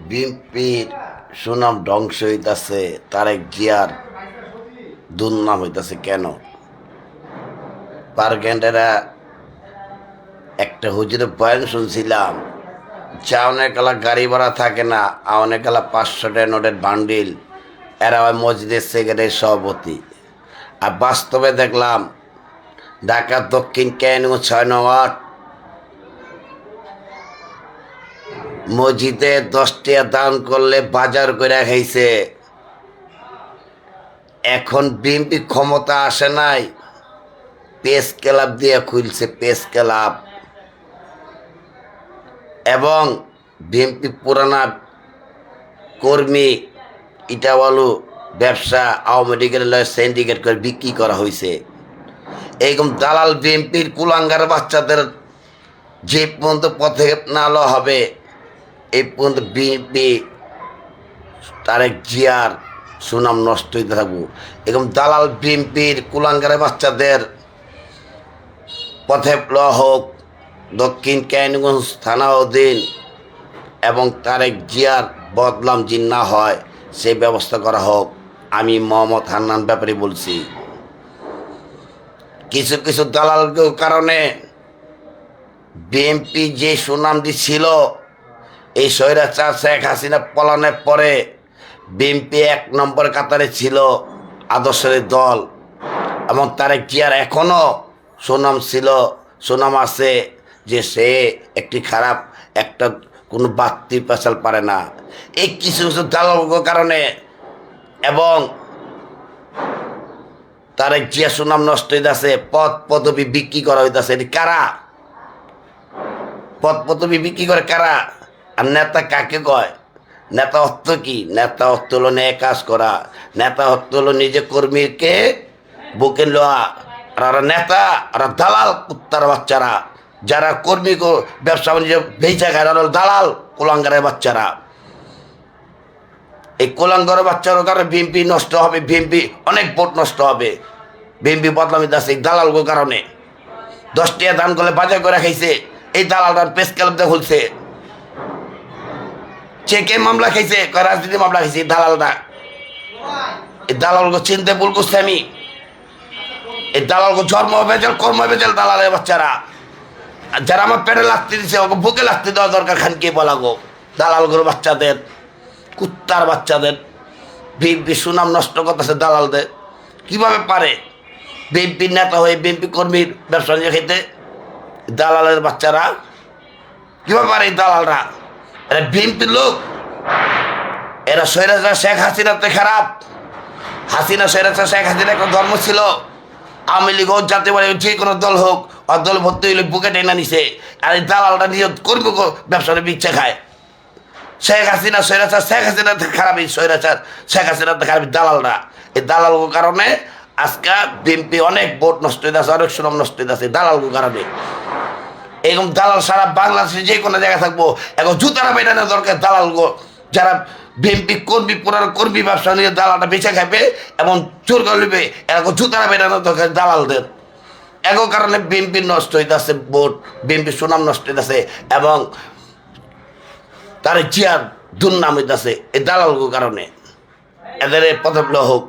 বিএনপির সুনাম ধ্বংস হইতাছে, তারেক জিয়ার দুর্নাম হইতাছে কেন? পারগেন্ডেরা একটা হুজুরের বয়ান শুনছিলাম যে অনেক এলা গাড়ি ভাড়া থাকে না, অনেক এলা 500 টাকা নোটের বান্ডিল, এরা হয় মসজিদের সেক্রেটারি সভাপতি। আর বাস্তবে দেখলাম ঢাকা দক্ষিণ ক্যানিং 6 নম্বর মসজিদে 10 টাকা দান করলে বাজার করে খাইছে। এখন বিএনপি ক্ষমতা আসে নাই, প্রেস ক্লাব দিয়ে খুলছে, প্রেস ক্লাব। এবং বিএনপি পুরানা কর্মী ইটাওয়ালু ব্যবসা আওয়ামী লীগের সিন্ডিকেট করে বিক্রি করা হয়েছে। এইরকম দালাল বিএনপির কুলাঙ্গার বাচ্চাদের যে পর্যন্ত পথে না লওয়া হবে, এই পর্যন্ত বিএনপি তারেক জিয়ার সুনাম নষ্ট হইতে থাকবো। এরকম দালাল বিএনপির কুলাঙ্গারের বাচ্চাদের পথে লওয়া হোক, দক্ষিণ ক্যানিগঞ্জ থানা অধীন, এবং তারেক জিয়ার বদলাম জিন না হয় সেই ব্যবস্থা করা হোক। আমি মোহাম্মদ হান্নান ব্যাপারী বলছি। কিছু কিছু দালাল কারণে বিএনপি যে সুনামটি ছিল, এই স্বৈরাচার শেখ হাসিনা পলানের পরে বিএনপি 1 নম্বর কাতারে ছিল আদর্শের দল, এবং তারেক জিয়ার এখনও সুনাম ছিল, সুনাম আছে যে সে একটি খারাপ একটা কোনো বাড়তি পেশাল পারে না। এই কিছু কিছু দালালের কারণে এবং তারেক জিয়া সুনাম নষ্ট হইতেছে, পদ পদবি বিক্রি করা হইতেছে। এটি কারা? পদ পদবি বিক্রি করে কারা? আর নেতা কাকে কয়? নেতা অর্থ কি? নেতা অর্থ হলো ন্যায় কাজ করা, নেতা অর্থ হলো নিজে কর্মীকে বুকে লওয়া। আর ওরা নেতা, ওরা দালাল কুত্তার বাচ্চারা, যারা কর্মী ব্যবসা বাণিজ্য বেচা খায়, ওরা দালাল কুলাঙ্গারের বাচ্চারা। এই কুলাঙ্গারের বাচ্চার কারণে বিএনপি নষ্ট হবে, বিএনপি অনেক ভোট নষ্ট হবে। বিএনপি বদলামিতে আছে এই দালালগুলোর কারণে। 10 টাকা দান করলে বাজার করে খাইছে, এই দালালটা প্রেস ক্লাব দিয়ে খুলছে। চেকে মামলা খাইছে, রাজনীতি মামলা খাইছে দালালটা। এই দালালকে চিনতে ভুল করছে আমি। এই দালালকে জন্ম বেজাল, কর্ম বেজাল দালালের বাচ্চারা। আর যারা আমার পেটে লাগতে দিচ্ছে, ওকে বুকে লাগতে দেওয়া দরকার। খানকে বলা গো দালালগুলো বাচ্চাদের, কুত্তার বাচ্চাদের। বিএনপি সুনাম নষ্ট করতেছে দালালদের। কিভাবে পারে বিএনপি নেতা হয়ে বিএনপি কর্মীর ব্যবসা নিয়ে খেতে? দালালের বাচ্চারা কিভাবে পারে? এই দালালরা এরা বিএনপির লোক। এরা স্বৈরাচার শেখ হাসিনাতে খারাপ। হাসিনা স্বৈরাচার শেখ হাসিনা একটা ধর্ম ছিল। আওয়ামী লীগ হোক, জাতীয় পার্টি, যে কোনো দল হোক, আর দল ভর্তি হইলে বুকে টেনে নিছে। আর এই দালালটা নিয়ে কর্মী ব্যবসাটা বিচ্ছে খায়। শেখ হাসিনা স্বৈরাচার শেখ হাসিনাতে খারাপ, এই স্বৈরাচার শেখ হাসিনাতে খারাপ দালালরা। এই দালালগুলোর কারণে আজকে বিএনপি অনেক ভোট নষ্ট হইতেছে, অনেক সুনাম নষ্ট হইতেছে দালালগুলোর কারণে। এরকম দালাল সারা বাংলাদেশে যে কোনো জায়গায় থাকবো। এখন জুতারা বেটানো দরকার দালালগো, যারা বিএনপি কর্মী পুরানো কর্মী ব্যবসা নিয়ে দালালটা বেঁচে খাবে এবং চোর করে নেবে, এরকম জুতারা বেটানো দরকার দালালদের। এগো কারণে বিএনপি নষ্ট হইতেছে ভোট, বিএনপি সুনাম নষ্ট হইতেছে, এবং তার জিয়ার দুর্নাম হইতেছে এই দালালগুলোর কারণে। এদের পদক্ষেপ হোক।